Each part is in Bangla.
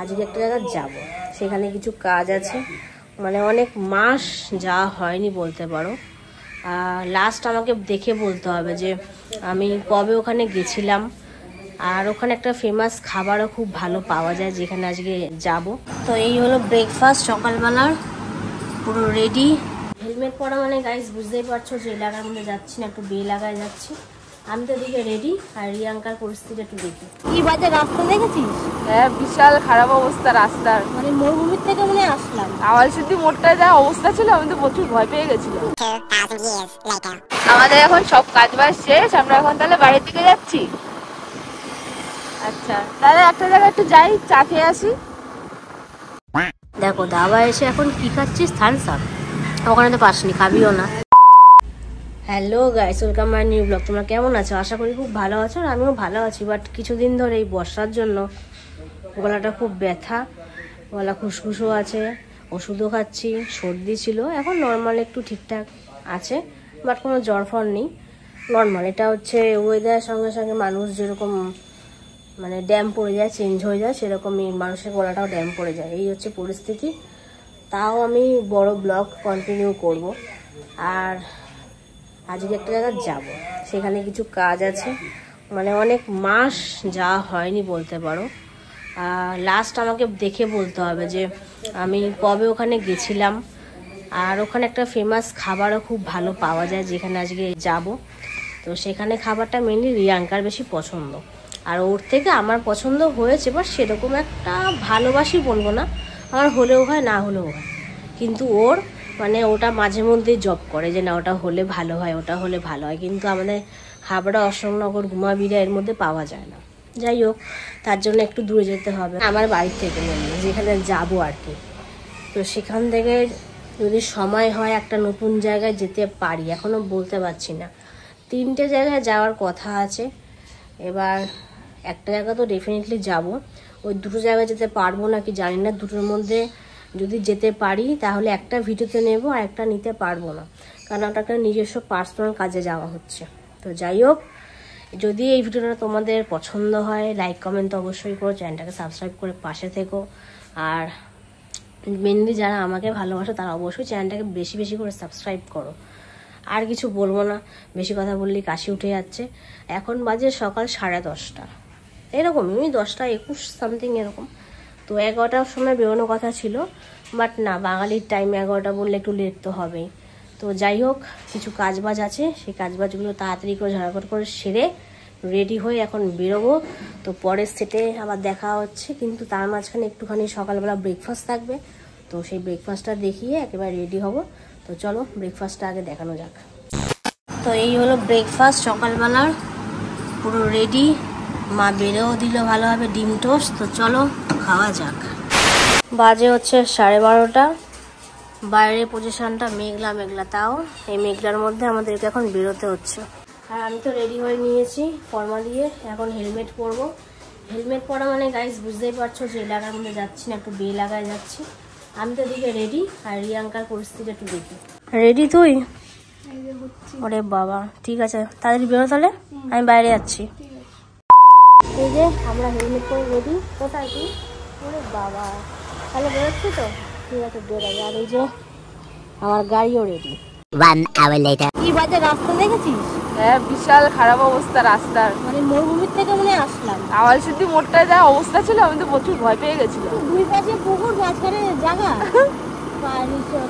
আজকে একটা জায়গায় যাব, সেখানে কিছু কাজ আছে, মানে অনেক মাস যাওয়া হয়নি বলতে পারো। লাস্ট আমাকে দেখে বলতে হবে যে আমি কবে ওখানে গেছিলাম। আর ওখানে একটা ফেমাস খাবারও খুব ভালো পাওয়া যায় যেখানে আজকে যাব। তো এই হলো ব্রেকফাস্ট সকালবেলার, পুরো রেডি। হেলমেট পরা মানে গাইস বুঝতেই পারছো যে এলাকার মধ্যে যাচ্ছি না, একটু বে এলাকায় যাচ্ছি। আমি তো দিকে রেডি, আর রিয়াঙ্কার পরিস্থিতি একটু দেখি। কি বাজে রাস্তা দেখেছিস? হ্যাঁ, বিশাল খারাপ অবস্থা রাস্তার, মানে মরুভূমির থেকে মনে আসলাম। আওয়াল সিদ্ধি মোড়টায় যা অবস্থা ছিল আমি তো প্রচুর ভয় পেয়ে গেছিলাম। আমাদের এখন সব কাজ বাজ শেষ, আমরা এখন তাহলে বাড়ির দিকে যাচ্ছি। আচ্ছা তাহলে একটা জায়গায় একটু যাই, চা খেয়ে আসি। দেখো দাবা এসে এখন কি খাচ্ছিস? Thums Up. ওখানে তো পাসনি, খাবিও না। Hello guys, welcome my new blog. তোমরা কেমন আছো? আশা করি খুব ভালো আছো, আর আমিও ভালো আছি। বাট কিছুদিন ধরে এই বর্ষার জন্য গলাটা খুব ব্যথা, গলা খুসখুসও আছে, ওষুধও খাচ্ছি, সর্দি ছিল, এখন নর্মাল একটু ঠিকঠাক আছে, বাট কোনো জ্বর ফর নেই, নর্মাল। এটা হচ্ছে ওয়েদারের সঙ্গে সঙ্গে মানুষ যেরকম মানে ড্যাম পড়ে যায়, চেঞ্জ হয়ে যায়, সেরকমই মানুষের গলাটাও ড্যাম পড়ে যায়, এই হচ্ছে পরিস্থিতি। তাও আমি বড় ব্লগ কন্টিনিউ করব। আর আজকে একটা জায়গায় যাব, সেখানে কিছু কাজ আছে, মানে অনেক মাস যাওয়া হয়নি বলতে পারো। লাস্ট আমাকে দেখে বলতে হবে যে আমি কবে ওখানে গেছিলাম। আর ওখানে একটা ফেমাস খাবারও খুব ভালো পাওয়া যায় যেখানে আজকে যাব। তো সেখানে খাবারটা মেনলি রিয়াঙ্কার বেশি পছন্দ, আর ওর থেকে আমার পছন্দ হয়েছে, বাট সেরকম একটা ভালোবাসি বলবো না, আমার হলেও হয় না হলেও হয়, কিন্তু ওর মানে ওটা মাঝে মধ্যে জব করে যে না ওটা হলে ভালো হয়, ওটা হলে ভালো হয়, কিন্তু আমাদের হাবড়া, অশোকনগর, গুমাবিরা এর মধ্যে পাওয়া যায় না। যাই হোক, তার জন্য একটু দূরে যেতে হবে আমার বাড়ির থেকে, যেখানে যাবো আর কি। তো সেখান থেকে যদি সময় হয় একটা নতুন জায়গায় যেতে পারি, এখনও বলতে পারছি না। 3টে জায়গায় যাওয়ার কথা আছে, এবার একটা জায়গা তো ডেফিনেটলি যাব, ওই 2টো জায়গায় যেতে পারবো না কি জানি না। 2টোর মধ্যে যদি যেতে পারি তাহলে একটা ভিডিওতে নেব, আর একটা নিতে পারবো না, কারণ ওটা একটা নিজস্ব পার্সোনাল কাজে যাওয়া হচ্ছে। তো যাই হোক, যদি এই ভিডিওটা তোমাদের পছন্দ হয় লাইক কমেন্ট তো অবশ্যই করো, চ্যানেলটাকে সাবস্ক্রাইব করে পাশে থেকো। আর মেনলি যারা আমাকে ভালোবাসো তারা অবশ্যই চ্যানেলটাকে বেশি বেশি করে সাবস্ক্রাইব করো। আর কিছু বলবো না, বেশি কথা বললেই কাশি উঠে যাচ্ছে। এখন বাজে সকাল 10:30 এরকমই, 10টা 21 সামথিং এরকম। তো 11টার সময় বেরোনোর কথা ছিল, বাট না, বাঙালির টাইম 11টা বললে একটু লেট তো হবেই। তো যাই হোক, কিছু কাজবাজ আছে, সেই কাজবাজগুলো তাড়াতাড়ি করে ঝাড়াফট করে সেরে রেডি হয়ে এখন বেরোবো। তো পরের সেটে আবার দেখা হচ্ছে, কিন্তু তার মাঝখানে একটুখানি সকালবেলা ব্রেকফাস্ট থাকবে, তো সেই ব্রেকফাস্টটা দেখিয়ে একেবারে রেডি হব। তো চলো ব্রেকফাস্টটা আগে দেখানো যাক। তো এই হলো ব্রেকফাস্ট সকালবেলার, পুরো রেডি। মা বেড়েও দিল ভালোভাবে ডিম টোস্ট। তো চলো খাওয়া যাক। বাজে হচ্ছে 12:30, বাইরে পজিশনটা মেঘলা মেঘলা, তাও এই মেঘলার মধ্যে আমাদেরকে এখন বেরোতে হচ্ছে। আর আমি তো রেডি হয়ে নিয়েছি ফর্মা দিয়ে, এখন হেলমেট পরবো। হেলমেট পরা মানে গাইস বুঝতেই পারছো যে এলাকার মধ্যে যাচ্ছি না, একটু বে এলাকায় যাচ্ছি। আমি তো দিকে রেডি, আর রিয়াঙ্কার পরিস্থিতি একটু দেখি। রেডি তুই? ওরে বাবা, ঠিক আছে তাড়াতাড়ি বেরো তাহলে, আমি বাইরে যাচ্ছি। এই যে আমরা হেলমেট পরে রেডি। কোথায় তুই? ওরে বাবা, তাহলে বেরোচ্ছি তো, ঠিক আছে বেরোই। আর এই যে আমার গাড়িও রেডি। 1 hour later. কি বাজে রাস্তা দেখেছিস? হ্যাঁ, বিশাল খারাপ অবস্থা রাস্তার, মানে মরুভূমির থেকে মনে আসলাম। আওয়াল সিদ্ধি মোড়টায় যা অবস্থা ছিল আমি তো প্রচুর ভয় পেয়ে গেছিলাম। দুই পাশে পুকুর, মাঝখানে জায়গা।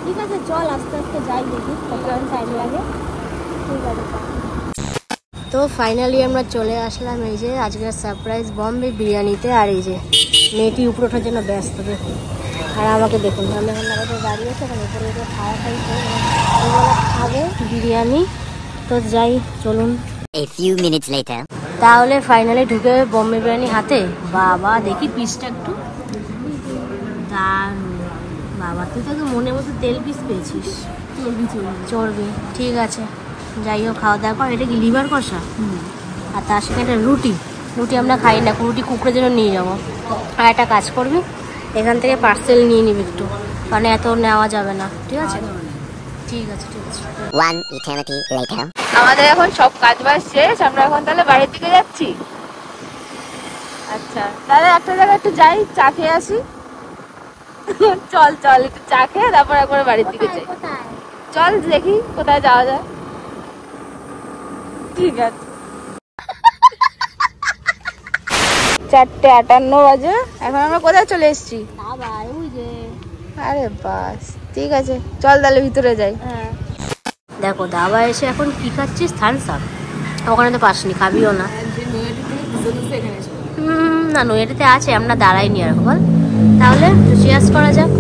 ঠিক আছে চল আস্তে আস্তে যাই, দেখি কতক্ষণ টাইম লাগে। ঠিক আছে। তো ফাইনালি আমরা চলে আসলাম এই যে আজকের সারপ্রাইজ বম্বে বিরিয়ানিতে। আর এই যে মেয়েটি উপরে ওঠার জন্য ব্যস্ত, দেখুন। আর আমাকে দেখুন, সামনে এখন দাঁড়িয়ে আছে, এখন উপরে খাওয়া খাবে বিরিয়ানি। তো যাই, চলুন। A few minutes later. তাহলে ফাইনালি ঢুকে বম্বে বিরিয়ানি হাতে। বাবা দেখি পিসটা একটু দারুণ। বাবা তুই তো মনের মতো তেল পিস পেয়েছিস, চর্বি। ঠিক আছে যাই হোক, খাওয়া দাওয়া কর। এটা কি লিভার কষা? আর তার সাথে একটা রুটি। রুটি আমরা খাই না, রুটি কুকুরের জন্য নিয়ে যাবো। আর একটা কাজ করবি, এখান থেকে পার্সেল নিয়ে নিবি একটু, কারণ এত নেওয়া যাবে না। ঠিক আছে ঠিক আছে ঠিক আছে। 1 eternity later. আমাদের এখন সব কাজ বাজ শেষ, আমরা এখন তাহলে বাড়ির দিকে যাচ্ছি। আচ্ছা তাহলে একটা জায়গায় একটু যাই, চা খেয়ে আসি। চল চল একটু চা খেয়ে তারপর একবার বাড়ির দিকে যাই। চল দেখি কোথায় যাওয়া যায়। ঠিক আছে। 4:58 বাজে, এখন আমরা কোথায় চলে এসেছি? আরে বাস, ঠিক আছে চল তাহলে ভিতরে যাই। দেখো দাবা এসে এখন কি খাচ্ছিস? Thums Up. ওখানে তো পাসনি, খাবিও না। না নৈহাটিতে আছে, আমরা দাঁড়াইনি আর বল। তাহলে চিয়ার্স করা যাক।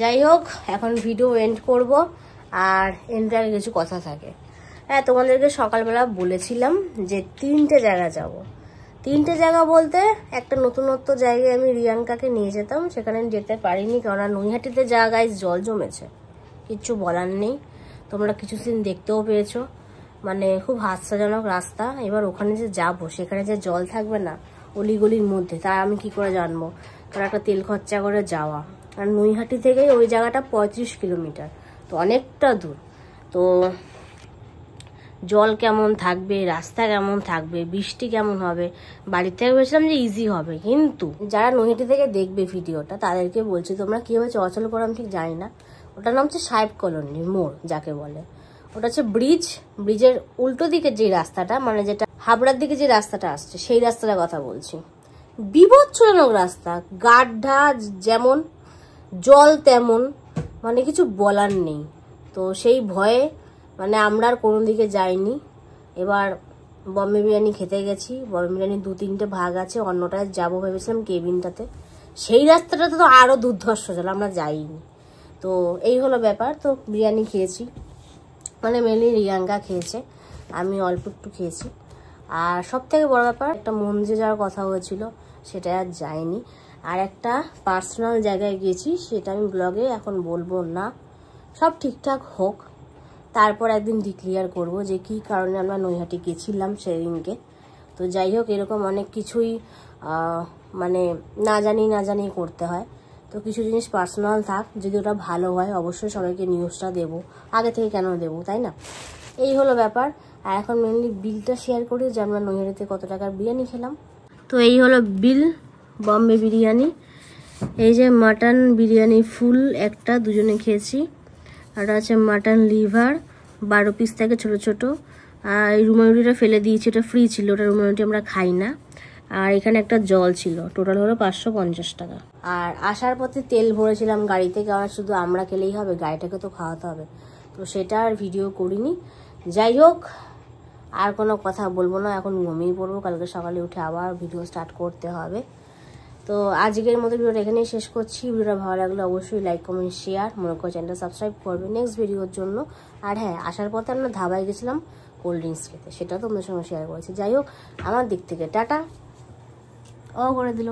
যাই হোক, এখন ভিডিও এন্ড করব। আর এন্ডে আগে কিছু কথা থাকে। হ্যাঁ, তোমাদেরকে সকালবেলা বলেছিলাম যে 3টে জায়গা যাব। 3টে জায়গা বলতে একটা নতুনত্ব জায়গায় আমি রিয়াঙ্কাকে নিয়ে যেতাম, সেখানে যেতে পারিনি কারণ নৈহাটিতে জায়গায় জল জমেছে, কিচ্ছু বলার নেই। তোমরা কিছু সিন দেখতেও পেয়েছো, মানে খুব হাস্যজনক রাস্তা। এবার ওখানে যে যাব, সেখানে যে জল থাকবে না অলিগলির মধ্যে, তা আমি কি করে জানবো? তার একটা তেল খরচা করে যাওয়া। আর নৈহাটি থেকে ওই জায়গাটা 35 কিলোমিটার, তো অনেকটা দূর। তো জল কেমন থাকবে, রাস্তা কেমন থাকবে, বৃষ্টি কেমন হবে, বাড়ির থেকে ভেবেছিলাম যে ইজি হবে, কিন্তু যারা নৈহাটি থেকে দেখবে ভিডিওটা তাদেরকে বলছি তোমরা কীভাবে চলাচল করো আমি ঠিক জানি না। ওটার নাম হচ্ছে সাহেব কলোনি মোড় যাকে বলে। ওটা হচ্ছে ব্রিজের উল্টো দিকে যে রাস্তাটা, মানে যেটা হাবড়ার দিকে যে রাস্তাটা আসছে সেই রাস্তাটার কথা বলছি। বিপজ্জনক রাস্তা, গাড্ডা যেমন, জল তেমন, মানে কিছু বলার নেই। তো সেই ভয়ে মানে আমরা আর কোনো দিকে যাইনি। এবার বম্বে বিরিয়ানি খেতে গেছি। বম্বে বিরিয়ানি 2-3টে ভাগ আছে, অন্যটায় যাবো ভেবেছিলাম কেবিনটাতে। সেই রাস্তাটাতে তো আরও দুর্ধর্ষ জল, আমরা যাইনি। তো এই হলো ব্যাপার। তো বিরিয়ানি খেয়েছি, মানে মেনলি রিয়াঙ্কা খেয়েছে, আমি অল্প একটু খেয়েছি। আর সব থেকে বড় ব্যাপার, একটা মন্দিরে যাওয়ার কথা হয়েছিল, সেটা আর যাইনি। আর একটা পার্সোনাল জায়গায় গেছি, সেটা আমি ব্লগে এখন বলবো না। সব ঠিকঠাক হোক, তারপর একদিন ডিক্লিয়ার করব যে কি কারণে আমরা নৈহাটি গেছিলাম সেদিনকে। তো যাই হোক, এরকম অনেক কিছুই মানে না জানি করতে হয়। তো কিছু জিনিস পার্সোনাল থাক, যদি ওটা ভালো হয় অবশ্যই সবাইকে নিউজটা দেবো, আগে থেকে কেন দেবো, তাই না? এই হলো ব্যাপার। আর এখন মেনলি বিলটা শেয়ার করি যে আমরা নৈহাটিতে কত টাকার বিরিয়ানি খেলাম। তো এই হলো বিল, বম্বে বিরিয়ানি। এই যে মাটন বিরিয়ানি ফুল একটা, দুজনে খেয়েছি। আর আছে মাটন লিভার 12 পিস থাকে ছোট ছোট। আর এই রুমালি রুটিটা ফেলে দিয়েছি, ওটা ফ্রি ছিল, ওটা রুমালি রুটি আমরা খাই না। আর এখানে একটা জল ছিল, টোটাল হলো 550 টাকা। আর আসার পথে তেল ভরেছিলাম গাড়িতে, কারণ শুধু আমরা খেলেই হবে, গাড়িটাকে তো খাওয়াতে হবে। তো সেটা আর ভিডিও করিনি। যাই হোক, আর কোনো কথা বলবো না, এখন ঘুমিয়ে পড়বো, কালকে সকালে উঠে আবার ভিডিও স্টার্ট করতে হবে। তো আজকের মতো ভিডিওটা এখানেই শেষ করছি। ভিডিওটা ভালো লাগলে অবশ্যই লাইক কমেন্ট শেয়ার, মনে করে চ্যানেলটা সাবস্ক্রাইব করবে নেক্সট ভিডিওর জন্য। আর হ্যাঁ, আসার পথে আমরা ধাবায় গেছিলাম কোল্ড ড্রিঙ্কস খেতে, সেটাও তোমাদের সঙ্গে শেয়ার করেছি। যাই হোক, আমার দিক থেকে টাটা ও করে দিল।